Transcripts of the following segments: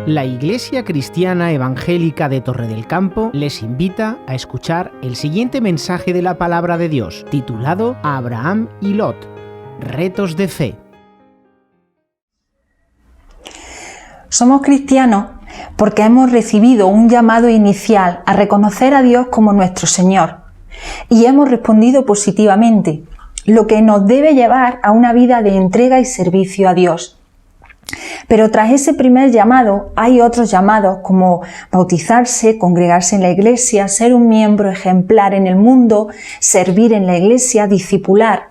La Iglesia Cristiana Evangélica de Torre del Campo les invita a escuchar el siguiente mensaje de la Palabra de Dios, titulado Abraham y Lot, retos de fe. Somos cristianos porque hemos recibido un llamado inicial a reconocer a Dios como nuestro Señor y hemos respondido positivamente, lo que nos debe llevar a una vida de entrega y servicio a Dios. Pero tras ese primer llamado hay otros llamados como bautizarse, congregarse en la iglesia, ser un miembro ejemplar en el mundo, servir en la iglesia, discipular.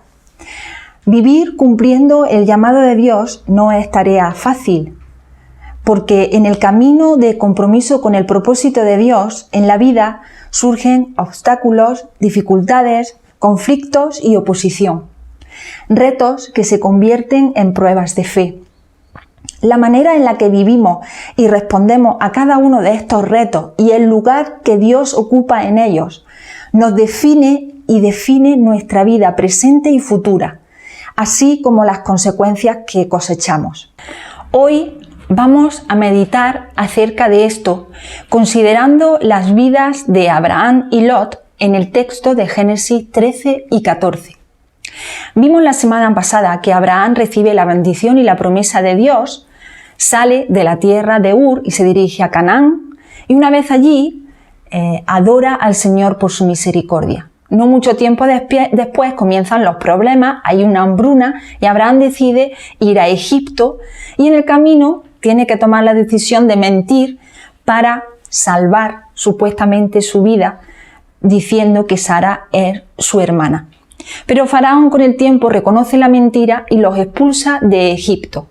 Vivir cumpliendo el llamado de Dios no es tarea fácil, porque en el camino de compromiso con el propósito de Dios, en la vida surgen obstáculos, dificultades, conflictos y oposición. Retos que se convierten en pruebas de fe. La manera en la que vivimos y respondemos a cada uno de estos retos y el lugar que Dios ocupa en ellos nos define y define nuestra vida presente y futura, así como las consecuencias que cosechamos. Hoy vamos a meditar acerca de esto, considerando las vidas de Abraham y Lot en el texto de Génesis 13 y 14. Vimos la semana pasada que Abraham recibe la bendición y la promesa de Dios, sale de la tierra de Ur y se dirige a Canaán, y una vez allí adora al Señor por su misericordia. No mucho tiempo después comienzan los problemas, hay una hambruna y Abraham decide ir a Egipto y en el camino tiene que tomar la decisión de mentir para salvar supuestamente su vida, diciendo que Sara es su hermana. Pero Faraón con el tiempo reconoce la mentira y los expulsa de Egipto.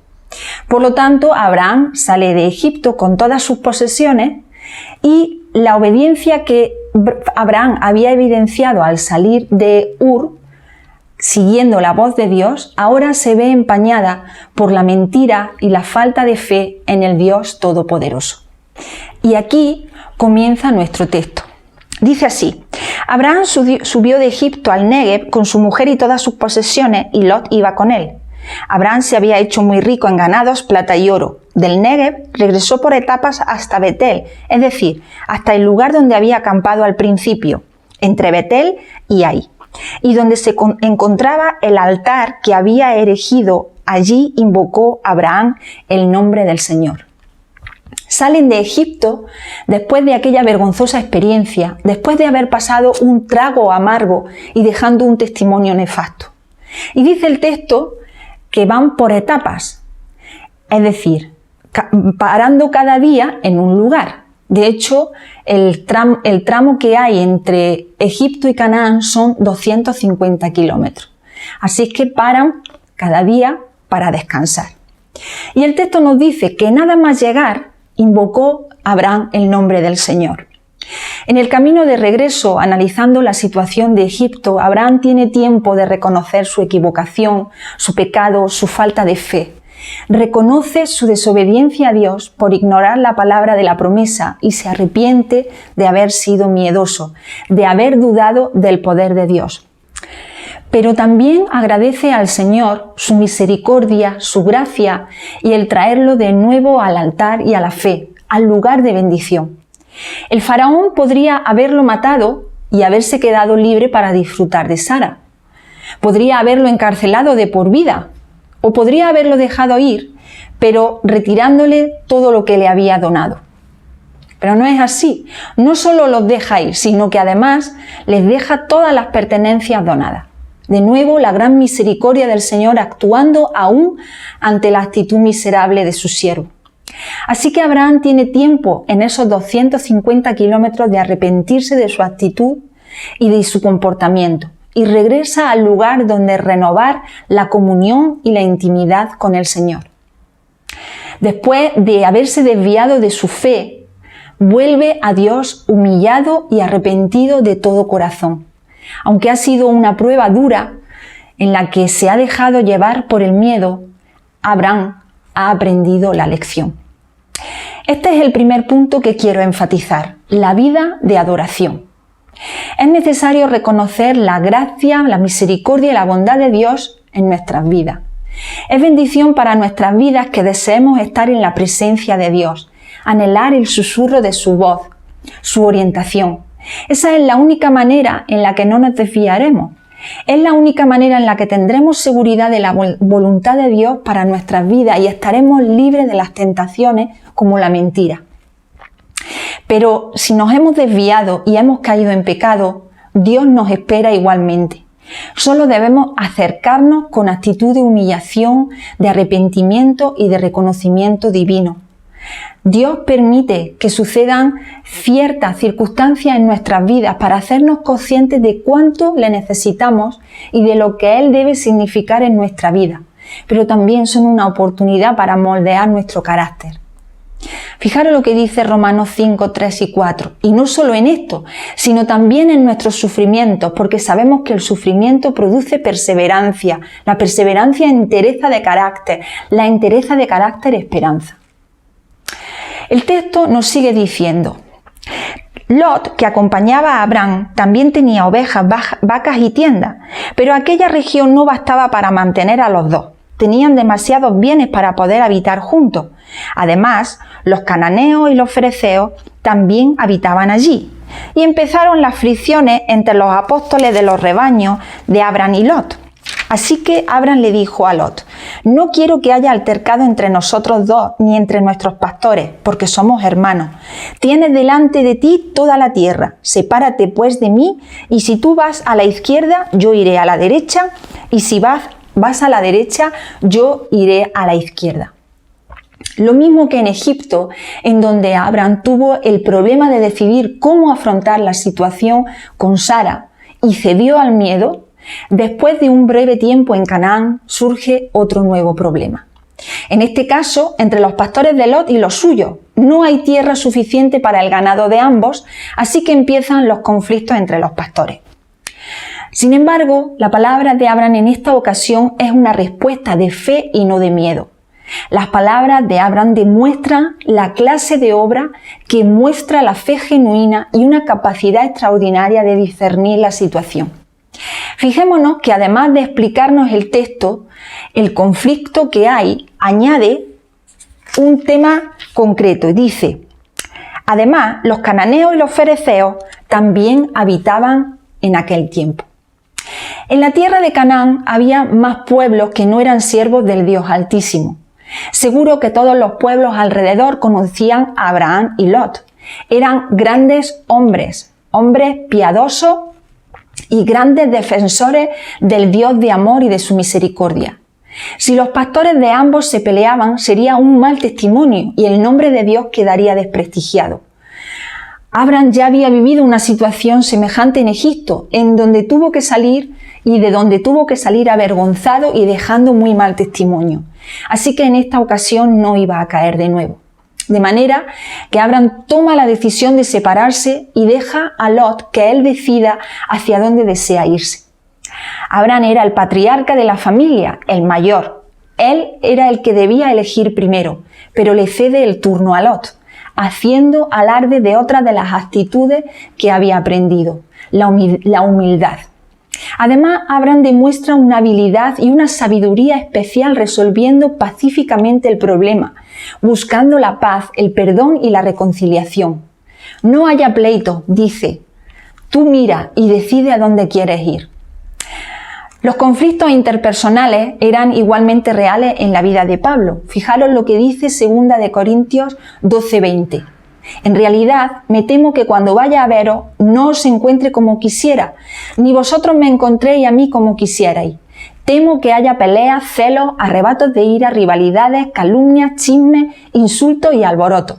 Por lo tanto, Abraham sale de Egipto con todas sus posesiones y la obediencia que Abraham había evidenciado al salir de Ur, siguiendo la voz de Dios, ahora se ve empañada por la mentira y la falta de fe en el Dios Todopoderoso. Y aquí comienza nuestro texto. Dice así: Abraham subió de Egipto al Negev con su mujer y todas sus posesiones, y Lot iba con él. Abraham se había hecho muy rico en ganados, plata y oro. Del Negev regresó por etapas hasta Betel, es decir, hasta el lugar donde había acampado al principio, entre Betel y Ai, y donde se encontraba el altar que había erigido. Allí invocó Abraham el nombre del Señor. Salen de Egipto después de aquella vergonzosa experiencia, después de haber pasado un trago amargo y dejando un testimonio nefasto. Y dice el texto que van por etapas, es decir, parando cada día en un lugar. De hecho, el tramo que hay entre Egipto y Canaán son 250 kilómetros. Así es que paran cada día para descansar. Y el texto nos dice que nada más llegar, invocó Abraham el nombre del Señor. En el camino de regreso, analizando la situación de Egipto, Abraham tiene tiempo de reconocer su equivocación, su pecado, su falta de fe. Reconoce su desobediencia a Dios por ignorar la palabra de la promesa y se arrepiente de haber sido miedoso, de haber dudado del poder de Dios. Pero también agradece al Señor su misericordia, su gracia y el traerlo de nuevo al altar y a la fe, al lugar de bendición. El faraón podría haberlo matado y haberse quedado libre para disfrutar de Sara. Podría haberlo encarcelado de por vida o podría haberlo dejado ir, pero retirándole todo lo que le había donado. Pero no es así. No solo los deja ir, sino que además les deja todas las pertenencias donadas. De nuevo, la gran misericordia del Señor actuando aún ante la actitud miserable de su siervo. Así que Abraham tiene tiempo en esos 250 kilómetros de arrepentirse de su actitud y de su comportamiento y regresa al lugar donde renovar la comunión y la intimidad con el Señor. Después de haberse desviado de su fe, vuelve a Dios humillado y arrepentido de todo corazón. Aunque ha sido una prueba dura en la que se ha dejado llevar por el miedo, Abraham ha aprendido la lección. Este es el primer punto que quiero enfatizar, la vida de adoración. Es necesario reconocer la gracia, la misericordia y la bondad de Dios en nuestras vidas. Es bendición para nuestras vidas que deseemos estar en la presencia de Dios, anhelar el susurro de su voz, su orientación. Esa es la única manera en la que no nos desviaremos. Es la única manera en la que tendremos seguridad de la voluntad de Dios para nuestras vidas y estaremos libres de las tentaciones como la mentira. Pero si nos hemos desviado y hemos caído en pecado, Dios nos espera igualmente. Solo debemos acercarnos con actitud de humillación, de arrepentimiento y de reconocimiento divino. Dios permite que sucedan ciertas circunstancias en nuestras vidas para hacernos conscientes de cuánto le necesitamos y de lo que Él debe significar en nuestra vida, pero también son una oportunidad para moldear nuestro carácter. Fijaros lo que dice Romanos 5, 3 y 4, y no solo en esto, sino también en nuestros sufrimientos, porque sabemos que el sufrimiento produce perseverancia, la perseverancia entereza de carácter, la entereza de carácter esperanza. El texto nos sigue diciendo: Lot, que acompañaba a Abraham, también tenía ovejas, vacas y tiendas, pero aquella región no bastaba para mantener a los dos. Tenían demasiados bienes para poder habitar juntos. Además, los cananeos y los fereceos también habitaban allí. Y empezaron las fricciones entre los apóstoles de los rebaños de Abraham y Lot. Así que Abraham le dijo a Lot: no quiero que haya altercado entre nosotros dos ni entre nuestros pastores, porque somos hermanos. Tienes delante de ti toda la tierra. Sepárate pues de mí, y si tú vas a la izquierda, yo iré a la derecha, y si vas a la derecha, yo iré a la izquierda. Lo mismo que en Egipto, en donde Abraham tuvo el problema de decidir cómo afrontar la situación con Sara y cedió al miedo, después de un breve tiempo en Canaán surge otro nuevo problema. En este caso, entre los pastores de Lot y los suyos, no hay tierra suficiente para el ganado de ambos, así que empiezan los conflictos entre los pastores. Sin embargo, la palabra de Abraham en esta ocasión es una respuesta de fe y no de miedo. Las palabras de Abraham demuestran la clase de obra que muestra la fe genuina y una capacidad extraordinaria de discernir la situación. Fijémonos que además de explicarnos el texto, el conflicto que hay añade un tema concreto. Dice: además, los cananeos y los fereceos también habitaban en aquel tiempo. En la tierra de Canaán había más pueblos que no eran siervos del Dios Altísimo. Seguro que todos los pueblos alrededor conocían a Abraham y Lot. Eran grandes hombres piadosos y grandes defensores del Dios de amor y de su misericordia. Si los pastores de ambos se peleaban, sería un mal testimonio y el nombre de Dios quedaría desprestigiado. Abraham ya había vivido una situación semejante en Egipto, en donde tuvo que salir y de donde tuvo que salir avergonzado y dejando muy mal testimonio. Así que en esta ocasión no iba a caer de nuevo. De manera que Abraham toma la decisión de separarse y deja a Lot que él decida hacia dónde desea irse. Abraham era el patriarca de la familia, el mayor. Él era el que debía elegir primero, pero le cede el turno a Lot, haciendo alarde de otra de las actitudes que había aprendido, la humildad. Además, Abraham demuestra una habilidad y una sabiduría especial resolviendo pacíficamente el problema, buscando la paz, el perdón y la reconciliación. No haya pleito, dice. Tú mira y decide a dónde quieres ir. Los conflictos interpersonales eran igualmente reales en la vida de Pablo. Fijaros lo que dice 2 de Corintios 12:20. En realidad, me temo que cuando vaya a veros no os encuentre como quisiera, ni vosotros me encontréis a mí como quisierais. Temo que haya peleas, celos, arrebatos de ira, rivalidades, calumnias, chismes, insultos y alborotos.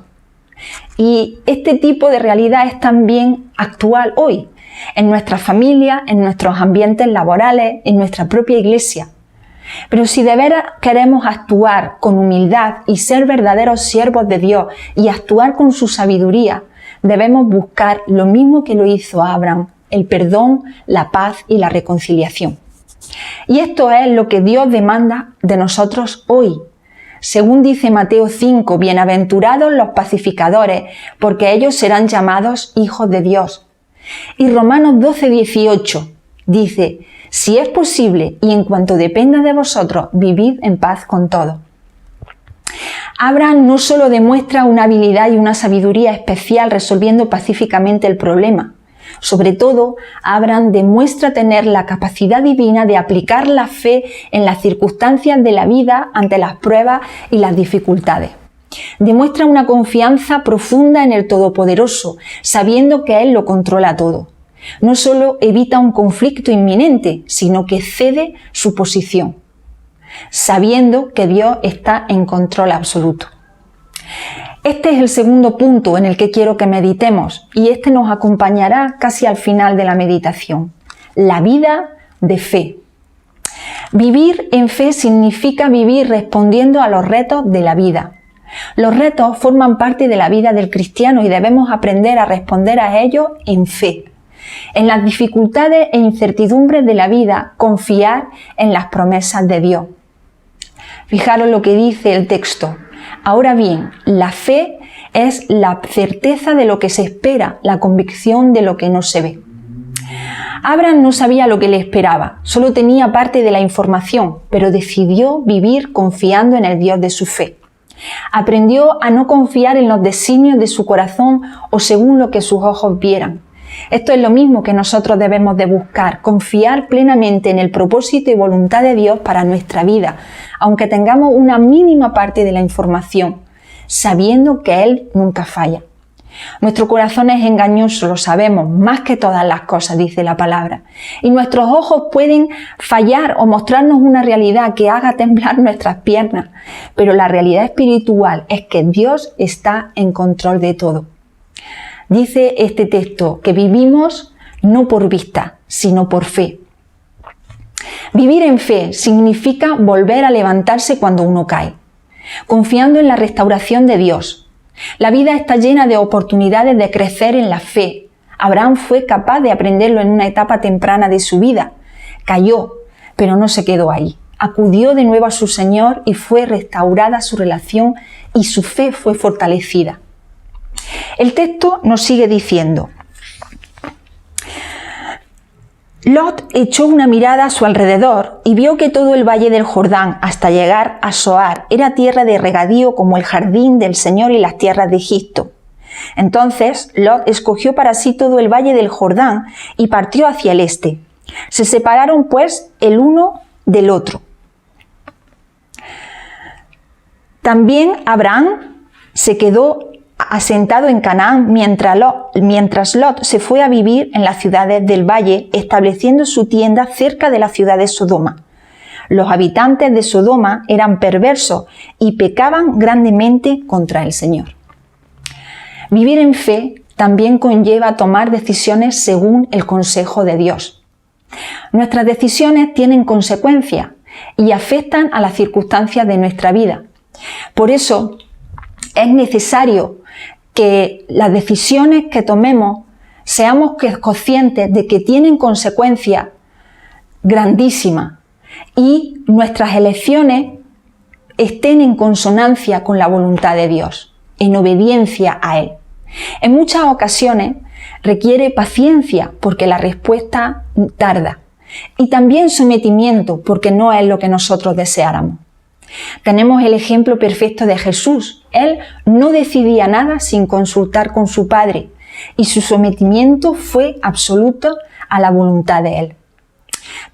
Y este tipo de realidad es también actual hoy, en nuestras familias, en nuestros ambientes laborales, en nuestra propia iglesia. Pero si de veras queremos actuar con humildad y ser verdaderos siervos de Dios y actuar con su sabiduría, debemos buscar lo mismo que lo hizo Abraham, el perdón, la paz y la reconciliación. Y esto es lo que Dios demanda de nosotros hoy. Según dice Mateo 5, bienaventurados los pacificadores, porque ellos serán llamados hijos de Dios. Y Romanos 12:18 dice: si es posible y en cuanto dependa de vosotros, vivid en paz con todos. Abraham no solo demuestra una habilidad y una sabiduría especial resolviendo pacíficamente el problema. Sobre todo, Abraham demuestra tener la capacidad divina de aplicar la fe en las circunstancias de la vida ante las pruebas y las dificultades. Demuestra una confianza profunda en el Todopoderoso, sabiendo que Él lo controla todo. No solo evita un conflicto inminente, sino que cede su posición, sabiendo que Dios está en control absoluto. Este es el segundo punto en el que quiero que meditemos y este nos acompañará casi al final de la meditación. La vida de fe. Vivir en fe significa vivir respondiendo a los retos de la vida. Los retos forman parte de la vida del cristiano y debemos aprender a responder a ellos en fe. En las dificultades e incertidumbres de la vida, confiar en las promesas de Dios. Fijaros lo que dice el texto. Ahora bien, la fe es la certeza de lo que se espera, la convicción de lo que no se ve. Abraham no sabía lo que le esperaba, solo tenía parte de la información, pero decidió vivir confiando en el Dios de su fe. Aprendió a no confiar en los designios de su corazón o según lo que sus ojos vieran. Esto es lo mismo que nosotros debemos de buscar, confiar plenamente en el propósito y voluntad de Dios para nuestra vida, aunque tengamos una mínima parte de la información, sabiendo que Él nunca falla. Nuestro corazón es engañoso, lo sabemos, más que todas las cosas, dice la palabra. Y nuestros ojos pueden fallar o mostrarnos una realidad que haga temblar nuestras piernas, pero la realidad espiritual es que Dios está en control de todo. Dice este texto que vivimos no por vista, sino por fe. Vivir en fe significa volver a levantarse cuando uno cae, confiando en la restauración de Dios. La vida está llena de oportunidades de crecer en la fe. Abraham fue capaz de aprenderlo en una etapa temprana de su vida. Cayó, pero no se quedó ahí. Acudió de nuevo a su Señor y fue restaurada su relación y su fe fue fortalecida. El texto nos sigue diciendo: Lot echó una mirada a su alrededor y vio que todo el valle del Jordán hasta llegar a Zoar era tierra de regadío como el jardín del Señor y las tierras de Egipto. Entonces Lot escogió para sí todo el valle del Jordán y partió hacia el este. Se separaron pues el uno del otro. También Abraham se quedó asentado en Canaán mientras Lot se fue a vivir en las ciudades del valle, estableciendo su tienda cerca de la ciudad de Sodoma. Los habitantes de Sodoma eran perversos y pecaban grandemente contra el Señor. Vivir en fe también conlleva tomar decisiones según el consejo de Dios. Nuestras decisiones tienen consecuencias y afectan a las circunstancias de nuestra vida. Por eso es necesario que las decisiones que tomemos seamos conscientes de que tienen consecuencias grandísimas y nuestras elecciones estén en consonancia con la voluntad de Dios, en obediencia a Él. En muchas ocasiones requiere paciencia porque la respuesta tarda y también sometimiento porque no es lo que nosotros deseáramos. Tenemos el ejemplo perfecto de Jesús. Él no decidía nada sin consultar con su Padre y su sometimiento fue absoluto a la voluntad de Él.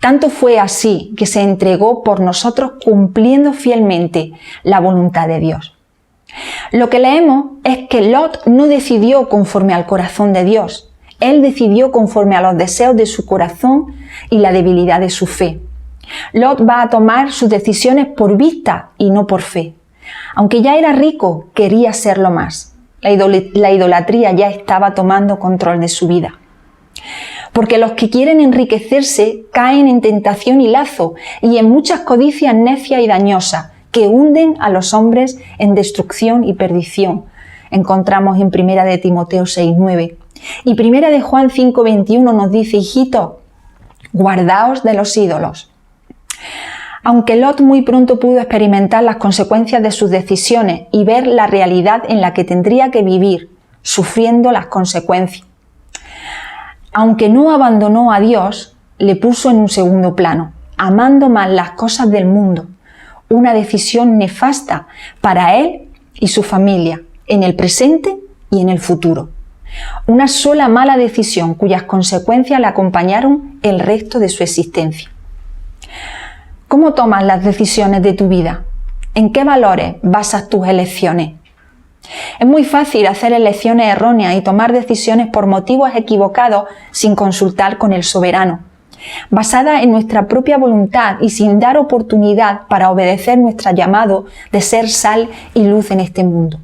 Tanto fue así que se entregó por nosotros cumpliendo fielmente la voluntad de Dios. Lo que leemos es que Lot no decidió conforme al corazón de Dios. Él decidió conforme a los deseos de su corazón y la debilidad de su fe. Lot va a tomar sus decisiones por vista y no por fe. Aunque ya era rico, quería serlo más. La idolatría ya estaba tomando control de su vida. Porque los que quieren enriquecerse caen en tentación y lazo y en muchas codicias necias y dañosas que hunden a los hombres en destrucción y perdición. Encontramos en 1 de Timoteo 6:9. Y 1 de Juan 5:21 nos dice: hijitos, guardaos de los ídolos. Aunque Lot muy pronto pudo experimentar las consecuencias de sus decisiones y ver la realidad en la que tendría que vivir, sufriendo las consecuencias. Aunque no abandonó a Dios, le puso en un segundo plano, amando más las cosas del mundo, una decisión nefasta para él y su familia, en el presente y en el futuro. Una sola mala decisión cuyas consecuencias le acompañaron el resto de su existencia. ¿Cómo tomas las decisiones de tu vida? ¿En qué valores basas tus elecciones? Es muy fácil hacer elecciones erróneas y tomar decisiones por motivos equivocados sin consultar con el soberano, basadas en nuestra propia voluntad y sin dar oportunidad para obedecer nuestro llamado de ser sal y luz en este mundo.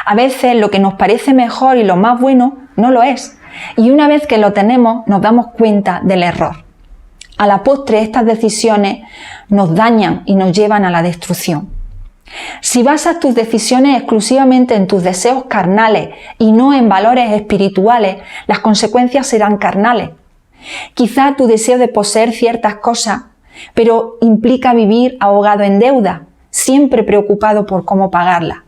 A veces lo que nos parece mejor y lo más bueno no lo es, y una vez que lo tenemos nos damos cuenta del error. A la postre estas decisiones nos dañan y nos llevan a la destrucción. Si basas tus decisiones exclusivamente en tus deseos carnales y no en valores espirituales, las consecuencias serán carnales. Quizá tu deseo de poseer ciertas cosas, pero implica vivir ahogado en deuda, siempre preocupado por cómo pagarla.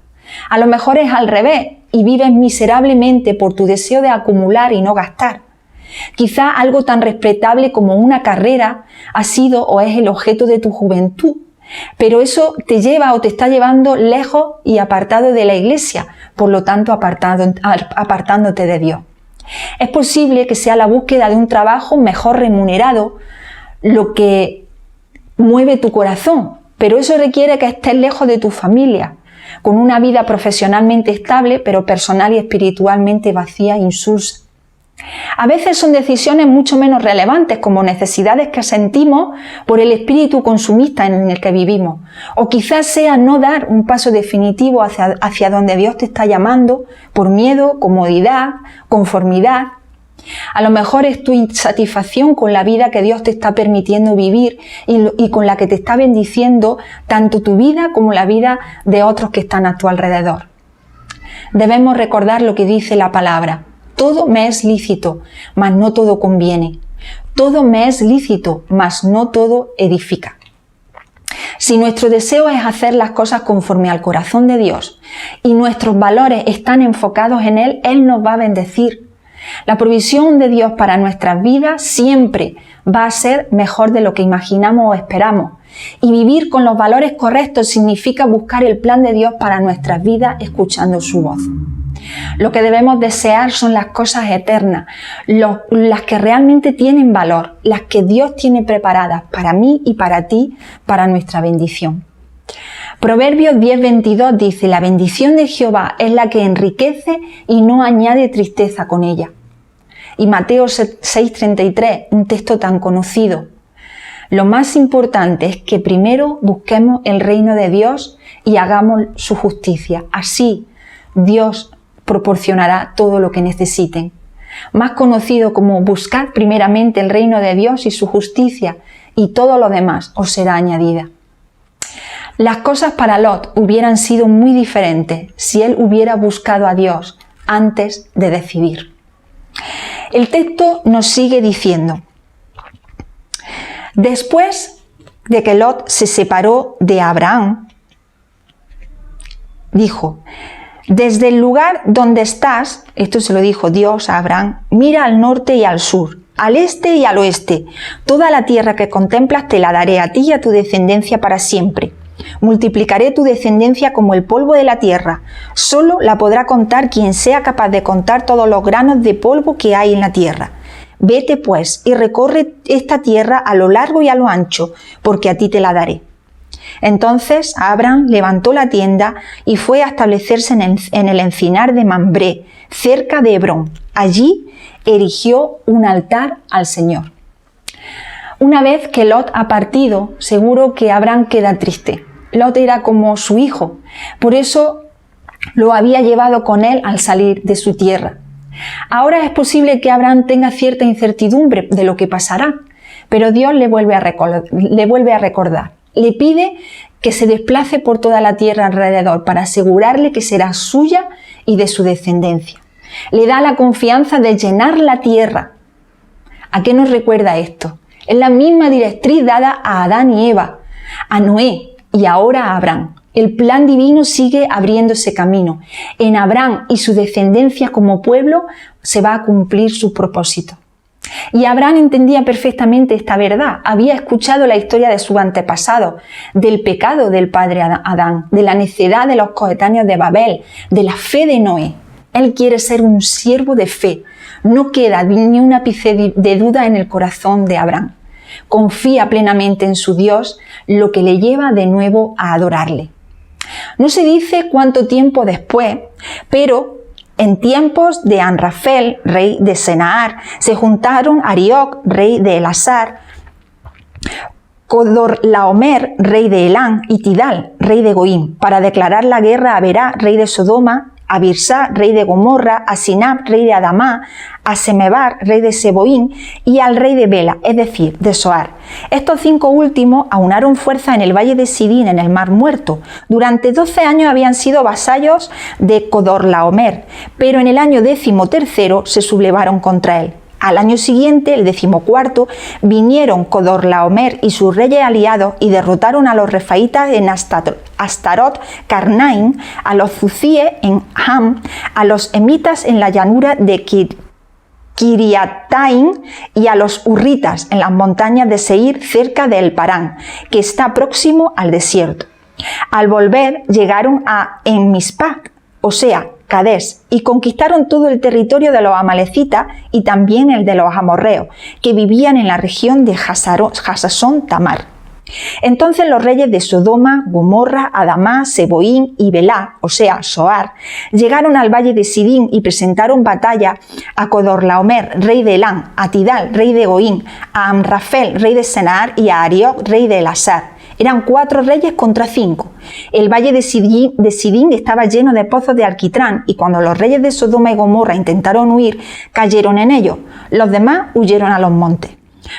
A lo mejor es al revés y vives miserablemente por tu deseo de acumular y no gastar. Quizá algo tan respetable como una carrera ha sido o es el objeto de tu juventud, pero eso te lleva o te está llevando lejos y apartado de la iglesia, por lo tanto apartándote de Dios. Es posible que sea la búsqueda de un trabajo mejor remunerado lo que mueve tu corazón, pero eso requiere que estés lejos de tu familia, con una vida profesionalmente estable, pero personal y espiritualmente vacía e insulsa. A veces son decisiones mucho menos relevantes, como necesidades que sentimos por el espíritu consumista en el que vivimos, o quizás sea no dar un paso definitivo hacia donde Dios te está llamando por miedo, comodidad, conformidad. A lo mejor es tu insatisfacción con la vida que Dios te está permitiendo vivir y con la que te está bendiciendo tanto tu vida como la vida de otros que están a tu alrededor. Debemos recordar lo que dice la palabra. Todo me es lícito, mas no todo conviene. Todo me es lícito, mas no todo edifica. Si nuestro deseo es hacer las cosas conforme al corazón de Dios y nuestros valores están enfocados en Él, Él nos va a bendecir. La provisión de Dios para nuestras vidas siempre va a ser mejor de lo que imaginamos o esperamos. Y vivir con los valores correctos significa buscar el plan de Dios para nuestras vidas escuchando su voz. Lo que debemos desear son las cosas eternas, las que realmente tienen valor, las que Dios tiene preparadas para mí y para ti, para nuestra bendición. Proverbios 10:22 dice: la bendición de Jehová es la que enriquece y no añade tristeza con ella. Y Mateo 6:33, un texto tan conocido. Lo más importante es que primero busquemos el reino de Dios y hagamos su justicia. Así Dios proporcionará todo lo que necesiten. Más conocido como buscar primeramente el reino de Dios y su justicia, y todo lo demás os será añadida. Las cosas para Lot hubieran sido muy diferentes si él hubiera buscado a Dios antes de decidir. El texto nos sigue diciendo: después de que Lot se separó de Abraham, dijo: desde el lugar donde estás, esto se lo dijo Dios a Abraham, mira al norte y al sur, al este y al oeste. Toda la tierra que contemplas te la daré a ti y a tu descendencia para siempre. Multiplicaré tu descendencia como el polvo de la tierra. Solo la podrá contar quien sea capaz de contar todos los granos de polvo que hay en la tierra. Vete pues y recorre esta tierra a lo largo y a lo ancho, porque a ti te la daré. Entonces Abraham levantó la tienda y fue a establecerse en el encinar de Mambré, cerca de Hebrón. Allí erigió un altar al Señor. Una vez que Lot ha partido, seguro que Abraham queda triste. Lot era como su hijo, por eso lo había llevado con él al salir de su tierra. Ahora es posible que Abraham tenga cierta incertidumbre de lo que pasará, pero Dios le vuelve a recordar. Le pide que se desplace por toda la tierra alrededor para asegurarle que será suya y de su descendencia. Le da la confianza de llenar la tierra. ¿A qué nos recuerda esto? Es la misma directriz dada a Adán y Eva, a Noé y ahora a Abraham. El plan divino sigue abriéndose camino. En Abraham y su descendencia como pueblo se va a cumplir su propósito. Y Abraham entendía perfectamente esta verdad. Había escuchado la historia de sus antepasados, del pecado del padre Adán, de la necedad de los coetáneos de Babel, de la fe de Noé. Él quiere ser un siervo de fe. No queda ni un ápice de duda en el corazón de Abraham. Confía plenamente en su Dios, lo que le lleva de nuevo a adorarle. No se dice cuánto tiempo después, pero en tiempos de Amrafel, rey de Senaar, se juntaron Arioc, rey de Elasar, Codorlaomer, rey de Elán, y Tidal, rey de Goim, para declarar la guerra a Berá, rey de Sodoma, a Birsá, rey de Gomorra, a Sinab, rey de Adamá, a Semebar, rey de Seboín, y al rey de Bela, es decir, de Soar. Estos 5 últimos aunaron fuerza en el valle de Sidín, en el Mar Muerto. Durante 12 años habían sido vasallos de Codorlaomer, pero en el año 13º se sublevaron contra él. Al año siguiente, el 14º, vinieron Codorlaomer y sus reyes aliados y derrotaron a los refaítas en Astarot Carnaim, a los zucíes en Ham, a los emitas en la llanura de Kiriataim y a los hurritas en las montañas de Seir cerca de El Parán, que está próximo al desierto. Al volver llegaron a En-Mispat, o sea, Cadés, y conquistaron todo el territorio de los amalecitas y también el de los amorreos, que vivían en la región de Hasasón Tamar. Entonces los reyes de Sodoma, Gomorra, Adamá, Seboín y Belá, o sea, Soar, llegaron al valle de Sidín y presentaron batalla a Codorlaomer, rey de Elán, a Tidal, rey de Goín, a Amrafel, rey de Senaar, y a Arioc, rey de Elasar. Eran 4 reyes contra 5. El valle de Sidín estaba lleno de pozos de alquitrán y cuando los reyes de Sodoma y Gomorra intentaron huir, cayeron en ellos. Los demás huyeron a los montes.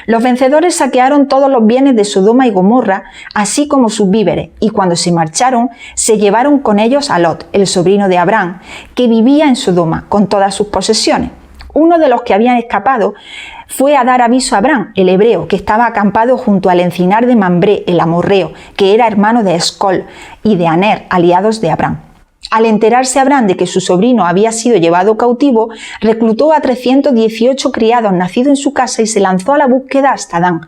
Los vencedores saquearon todos los bienes de Sodoma y Gomorra, así como sus víveres, y cuando se marcharon, se llevaron con ellos a Lot, el sobrino de Abraham, que vivía en Sodoma, con todas sus posesiones. Uno de los que habían escapado fue a dar aviso a Abraham, el hebreo, que estaba acampado junto al encinar de Mambré, el amorreo, que era hermano de Escol y de Aner, aliados de Abraham. Al enterarse Abraham de que su sobrino había sido llevado cautivo, reclutó a 318 criados nacidos en su casa y se lanzó a la búsqueda hasta Dan.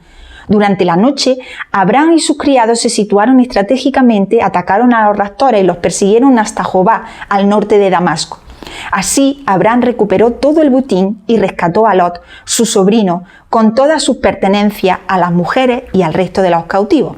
Durante la noche, Abraham y sus criados se situaron estratégicamente, atacaron a los raptores y los persiguieron hasta Jobá, al norte de Damasco. Así, Abraham recuperó todo el botín y rescató a Lot, su sobrino, con todas sus pertenencias, a las mujeres y al resto de los cautivos.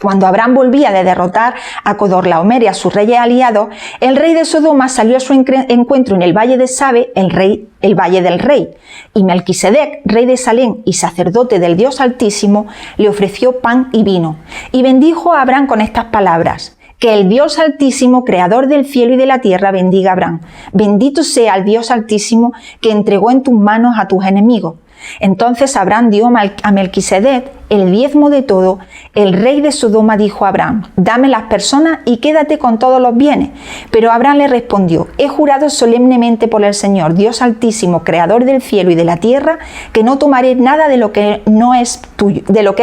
Cuando Abraham volvía de derrotar a Codorlaomer y a sus reyes aliados, el rey de Sodoma salió a su encuentro en el valle de Sabe, el valle del rey, y Melquisedec, rey de Salem y sacerdote del Dios Altísimo, le ofreció pan y vino, y bendijo a Abraham con estas palabras: que el Dios Altísimo, creador del cielo y de la tierra, bendiga a Abraham. Bendito sea el Dios Altísimo que entregó en tus manos a tus enemigos. Entonces Abraham dio a Melquisedec el diezmo de todo. El rey de Sodoma dijo a Abraham: dame las personas y quédate con todos los bienes. Pero Abraham le respondió: he jurado solemnemente por el Señor, Dios Altísimo, creador del cielo y de la tierra, que no tomaré nada de lo que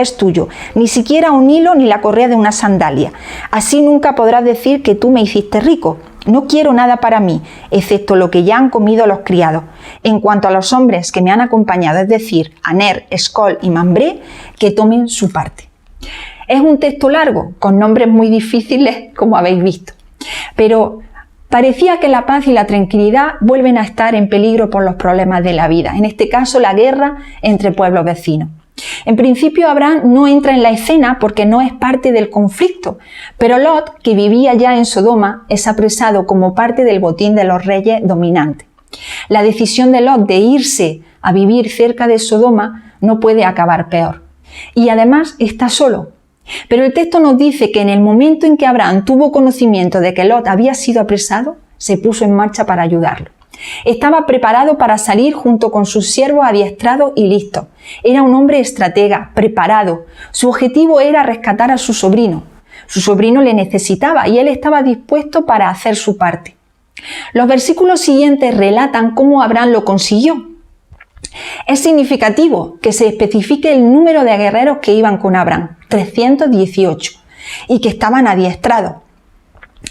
es tuyo, ni siquiera un hilo ni la correa de una sandalia. Así nunca podrás decir que tú me hiciste rico. No quiero nada para mí, excepto lo que ya han comido los criados. En cuanto a los hombres que me han acompañado, es decir, Aner, Escol y Mambré, que tomen su parte. Es un texto largo, con nombres muy difíciles, como habéis visto. Pero parecía que la paz y la tranquilidad vuelven a estar en peligro por los problemas de la vida. En este caso, la guerra entre pueblos vecinos. En principio Abraham no entra en la escena porque no es parte del conflicto, pero Lot, que vivía ya en Sodoma, es apresado como parte del botín de los reyes dominantes. La decisión de Lot de irse a vivir cerca de Sodoma no puede acabar peor. Y además está solo. Pero el texto nos dice que en el momento en que Abraham tuvo conocimiento de que Lot había sido apresado, se puso en marcha para ayudarlo. Estaba preparado para salir junto con sus siervos adiestrados y listos. Era un hombre estratega, preparado. Su objetivo era rescatar a su sobrino. Su sobrino le necesitaba y él estaba dispuesto para hacer su parte. Los versículos siguientes relatan cómo Abraham lo consiguió. Es significativo que se especifique el número de guerreros que iban con Abraham, 318, y que estaban adiestrados.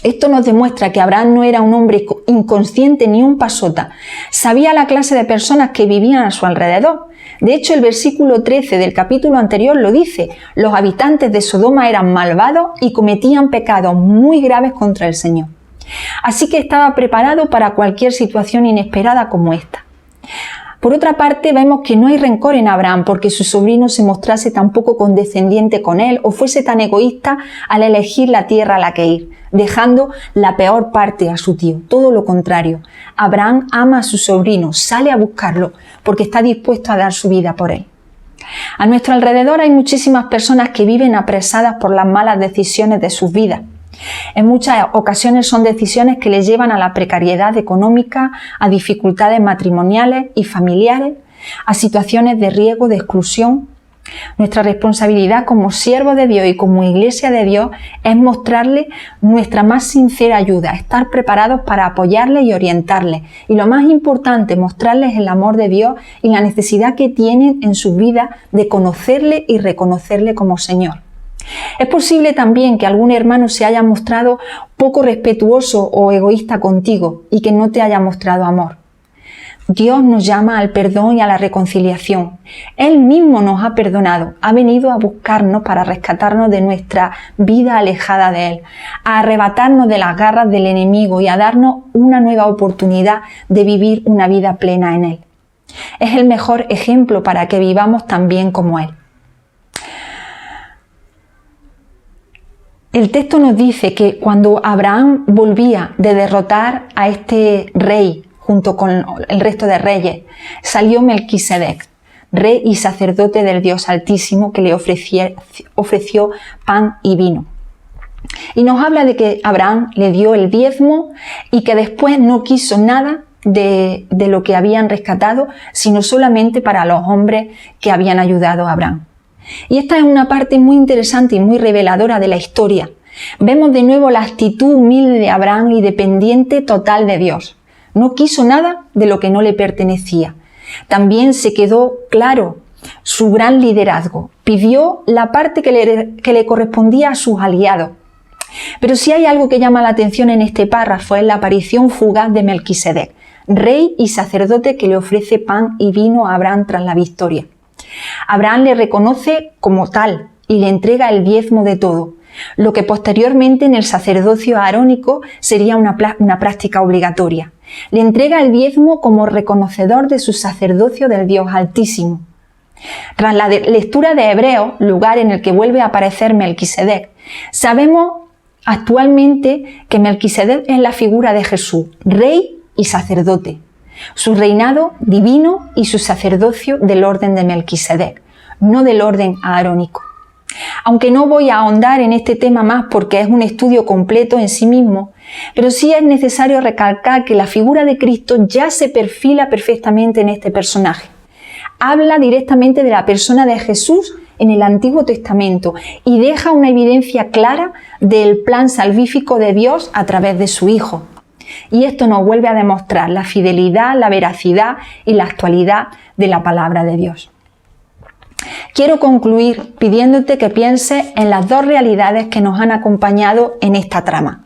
Esto nos demuestra que Abraham no era un hombre inconsciente ni un pasota. Sabía la clase de personas que vivían a su alrededor. De hecho, el versículo 13 del capítulo anterior lo dice: los habitantes de Sodoma eran malvados y cometían pecados muy graves contra el Señor. Así que estaba preparado para cualquier situación inesperada como esta. Por otra parte, vemos que no hay rencor en Abraham porque su sobrino se mostrase tan poco condescendiente con él o fuese tan egoísta al elegir la tierra a la que ir, dejando la peor parte a su tío. Todo lo contrario, Abraham ama a su sobrino, sale a buscarlo porque está dispuesto a dar su vida por él. A nuestro alrededor hay muchísimas personas que viven apresadas por las malas decisiones de sus vidas. En muchas ocasiones son decisiones que les llevan a la precariedad económica, a dificultades matrimoniales y familiares, a situaciones de riesgo, de exclusión. Nuestra responsabilidad como siervos de Dios y como iglesia de Dios es mostrarles nuestra más sincera ayuda, estar preparados para apoyarles y orientarles. Y lo más importante, mostrarles el amor de Dios y la necesidad que tienen en su vida de conocerle y reconocerle como Señor. Es posible también que algún hermano se haya mostrado poco respetuoso o egoísta contigo y que no te haya mostrado amor. Dios nos llama al perdón y a la reconciliación. Él mismo nos ha perdonado, ha venido a buscarnos para rescatarnos de nuestra vida alejada de Él, a arrebatarnos de las garras del enemigo y a darnos una nueva oportunidad de vivir una vida plena en Él. Es el mejor ejemplo para que vivamos tan bien como Él. El texto nos dice que cuando Abraham volvía de derrotar a este rey junto con el resto de reyes, salió Melquisedec, rey y sacerdote del Dios Altísimo, que le ofreció pan y vino. Y nos habla de que Abraham le dio el diezmo y que después no quiso nada de lo que habían rescatado, sino solamente para los hombres que habían ayudado a Abraham. Y esta es una parte muy interesante y muy reveladora de la historia. Vemos de nuevo la actitud humilde de Abraham y dependiente total de Dios. No quiso nada de lo que no le pertenecía. También se quedó claro su gran liderazgo. Pidió la parte que le correspondía a sus aliados. Pero si hay algo que llama la atención en este párrafo es la aparición fugaz de Melquisedec, rey y sacerdote que le ofrece pan y vino a Abraham tras la victoria. Abraham le reconoce como tal y le entrega el diezmo de todo, lo que posteriormente en el sacerdocio arónico sería una práctica obligatoria. Le entrega el diezmo como reconocedor de su sacerdocio del Dios Altísimo. Tras la lectura de Hebreos, lugar en el que vuelve a aparecer Melquisedec, sabemos actualmente que Melquisedec es la figura de Jesús, rey y sacerdote. Su reinado divino y su sacerdocio del orden de Melquisedec, no del orden arónico. Aunque no voy a ahondar en este tema más porque es un estudio completo en sí mismo, pero sí es necesario recalcar que la figura de Cristo ya se perfila perfectamente en este personaje. Habla directamente de la persona de Jesús en el Antiguo Testamento y deja una evidencia clara del plan salvífico de Dios a través de su Hijo. Y esto nos vuelve a demostrar la fidelidad, la veracidad y la actualidad de la palabra de Dios. Quiero concluir pidiéndote que pienses en las dos realidades que nos han acompañado en esta trama.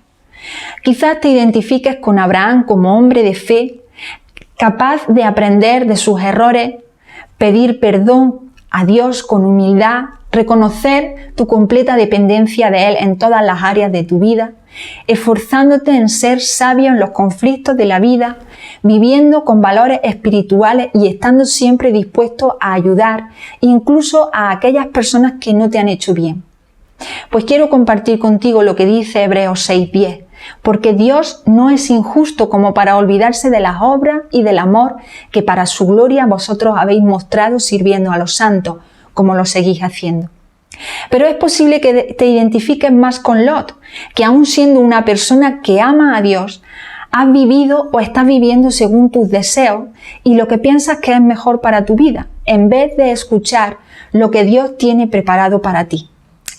Quizás te identifiques con Abraham como hombre de fe, capaz de aprender de sus errores, pedir perdón a Dios con humildad, reconocer tu completa dependencia de Él en todas las áreas de tu vida, esforzándote en ser sabio en los conflictos de la vida, viviendo con valores espirituales y estando siempre dispuesto a ayudar, incluso a aquellas personas que no te han hecho bien. Pues quiero compartir contigo lo que dice Hebreos 6:10, porque Dios no es injusto como para olvidarse de las obras y del amor que para su gloria vosotros habéis mostrado sirviendo a los santos, como lo seguís haciendo. Pero es posible que te identifiques más con Lot, que aun siendo una persona que ama a Dios, has vivido o estás viviendo según tus deseos y lo que piensas que es mejor para tu vida, en vez de escuchar lo que Dios tiene preparado para ti.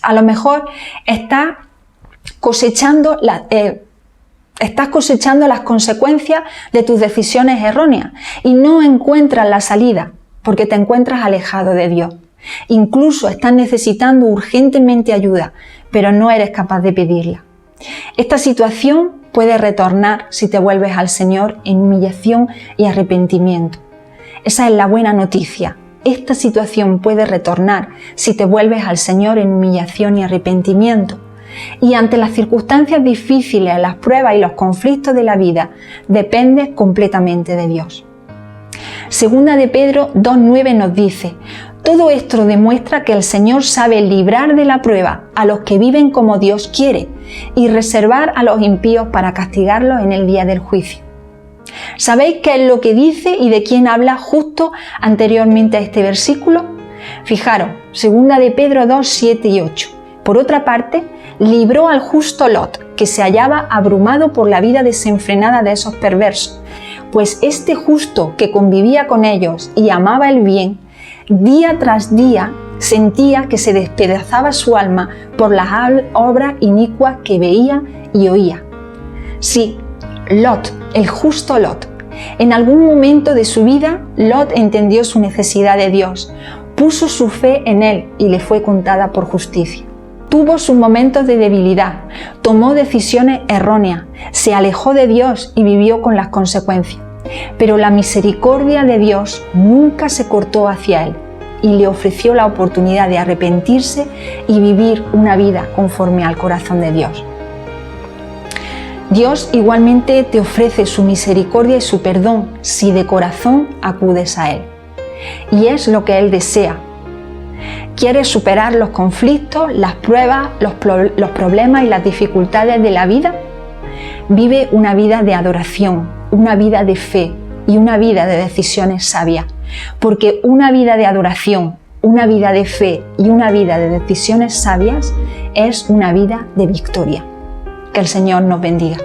A lo mejor estás cosechando las consecuencias de tus decisiones erróneas y no encuentras la salida porque te encuentras alejado de Dios. Incluso estás necesitando urgentemente ayuda, pero no eres capaz de pedirla. Esta situación puede retornar si te vuelves al Señor en humillación y arrepentimiento. Esa es la buena noticia. Esta situación puede retornar si te vuelves al Señor en humillación y arrepentimiento. Y ante las circunstancias difíciles, las pruebas y los conflictos de la vida, dependes completamente de Dios. Segunda de Pedro 2:9 nos dice: todo esto demuestra que el Señor sabe librar de la prueba a los que viven como Dios quiere y reservar a los impíos para castigarlos en el día del juicio. ¿Sabéis qué es lo que dice y de quién habla justo anteriormente a este versículo? Fijaros, segunda de Pedro 2, 7 y 8. Por otra parte, libró al justo Lot, que se hallaba abrumado por la vida desenfrenada de esos perversos, pues este justo que convivía con ellos y amaba el bien, día tras día sentía que se despedazaba su alma por las obras inicuas que veía y oía. Sí, Lot, el justo Lot. En algún momento de su vida, Lot entendió su necesidad de Dios, puso su fe en Él y le fue contada por justicia. Tuvo sus momentos de debilidad, tomó decisiones erróneas, se alejó de Dios y vivió con las consecuencias. Pero la misericordia de Dios nunca se cortó hacia él y le ofreció la oportunidad de arrepentirse y vivir una vida conforme al corazón de Dios. Dios igualmente te ofrece su misericordia y su perdón si de corazón acudes a Él. Y es lo que Él desea. ¿Quieres superar los conflictos, las pruebas, los problemas y las dificultades de la vida? Vive una vida de adoración, una vida de fe y una vida de decisiones sabias, porque una vida de adoración, una vida de fe y una vida de decisiones sabias es una vida de victoria. Que el Señor nos bendiga.